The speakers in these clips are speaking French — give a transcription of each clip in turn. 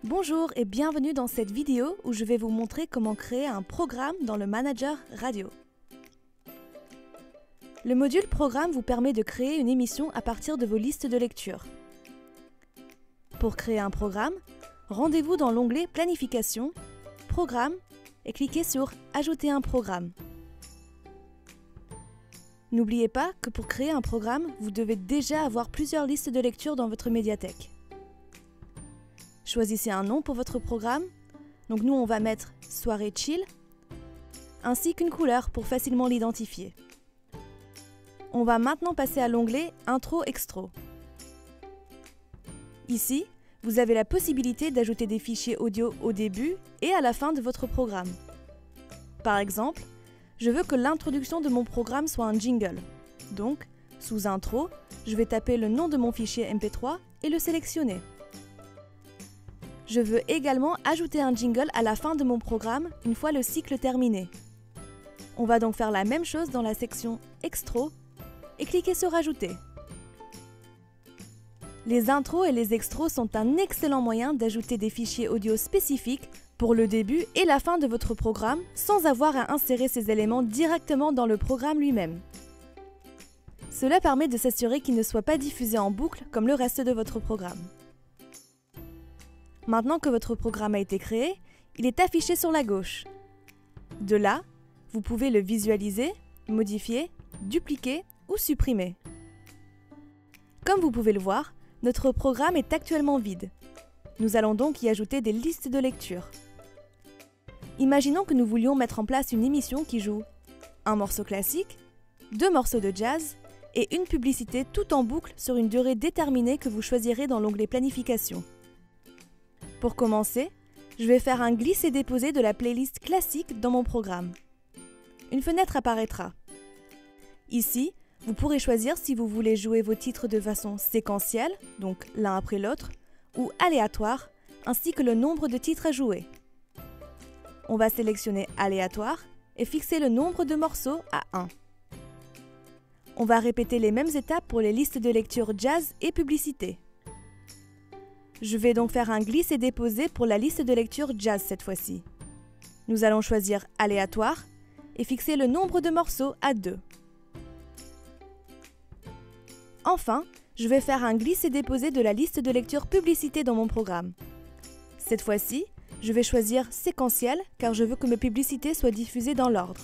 Bonjour et bienvenue dans cette vidéo où je vais vous montrer comment créer un programme dans le Manager Radio. Le module Programme vous permet de créer une émission à partir de vos listes de lecture. Pour créer un programme, rendez-vous dans l'onglet Planification, Programme et cliquez sur Ajouter un programme. N'oubliez pas que pour créer un programme, vous devez déjà avoir plusieurs listes de lecture dans votre médiathèque. Choisissez un nom pour votre programme. Donc nous, on va mettre Soirée Chill, ainsi qu'une couleur pour facilement l'identifier. On va maintenant passer à l'onglet Intro Extro. Ici, vous avez la possibilité d'ajouter des fichiers audio au début et à la fin de votre programme. Par exemple, je veux que l'introduction de mon programme soit un jingle. Donc, sous Intro, je vais taper le nom de mon fichier MP3 et le sélectionner. Je veux également ajouter un jingle à la fin de mon programme une fois le cycle terminé. On va donc faire la même chose dans la section Extro et cliquer sur Ajouter. Les intros et les extros sont un excellent moyen d'ajouter des fichiers audio spécifiques pour le début et la fin de votre programme sans avoir à insérer ces éléments directement dans le programme lui-même. Cela permet de s'assurer qu'il ne soit pas diffusé en boucle comme le reste de votre programme. Maintenant que votre programme a été créé, il est affiché sur la gauche. De là, vous pouvez le visualiser, modifier, dupliquer ou supprimer. Comme vous pouvez le voir, notre programme est actuellement vide. Nous allons donc y ajouter des listes de lecture. Imaginons que nous voulions mettre en place une émission qui joue un morceau classique, 2 morceaux de jazz et une publicité tout en boucle sur une durée déterminée que vous choisirez dans l'onglet Planification. Pour commencer, je vais faire un glisse et déposer de la playlist classique dans mon programme. Une fenêtre apparaîtra. Ici, vous pourrez choisir si vous voulez jouer vos titres de façon séquentielle, donc l'un après l'autre, ou aléatoire, ainsi que le nombre de titres à jouer. On va sélectionner aléatoire et fixer le nombre de morceaux à 1. On va répéter les mêmes étapes pour les listes de lecture jazz et publicité. Je vais donc faire un glisse et déposer pour la liste de lecture jazz cette fois-ci. Nous allons choisir aléatoire et fixer le nombre de morceaux à 2. Enfin, je vais faire un glisse et déposer de la liste de lecture publicité dans mon programme. Cette fois-ci, je vais choisir séquentiel car je veux que mes publicités soient diffusées dans l'ordre.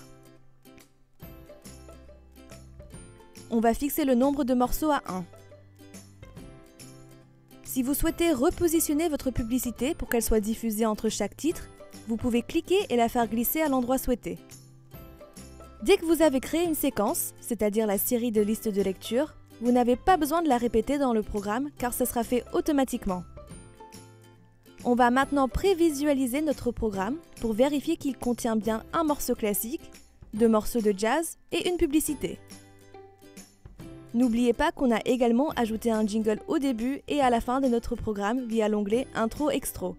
On va fixer le nombre de morceaux à 1. Si vous souhaitez repositionner votre publicité pour qu'elle soit diffusée entre chaque titre, vous pouvez cliquer et la faire glisser à l'endroit souhaité. Dès que vous avez créé une séquence, c'est-à-dire la série de listes de lecture, vous n'avez pas besoin de la répéter dans le programme car ça sera fait automatiquement. On va maintenant prévisualiser notre programme pour vérifier qu'il contient bien un morceau classique, 2 morceaux de jazz et une publicité. N'oubliez pas qu'on a également ajouté un jingle au début et à la fin de notre programme via l'onglet Intro Extro.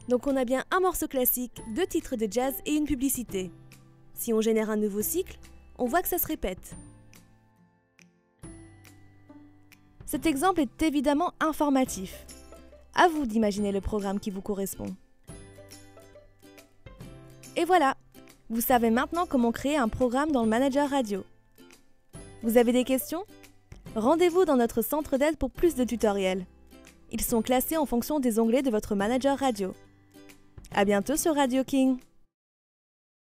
Donc on a bien un morceau classique, 2 titres de jazz et une publicité. Si on génère un nouveau cycle, on voit que ça se répète. Cet exemple est évidemment informatif. À vous d'imaginer le programme qui vous correspond. Et voilà! Vous savez maintenant comment créer un programme dans le Manager Radio. Vous avez des questions? Rendez-vous dans notre centre d'aide pour plus de tutoriels. Ils sont classés en fonction des onglets de votre Manager Radio. À bientôt sur Radio King!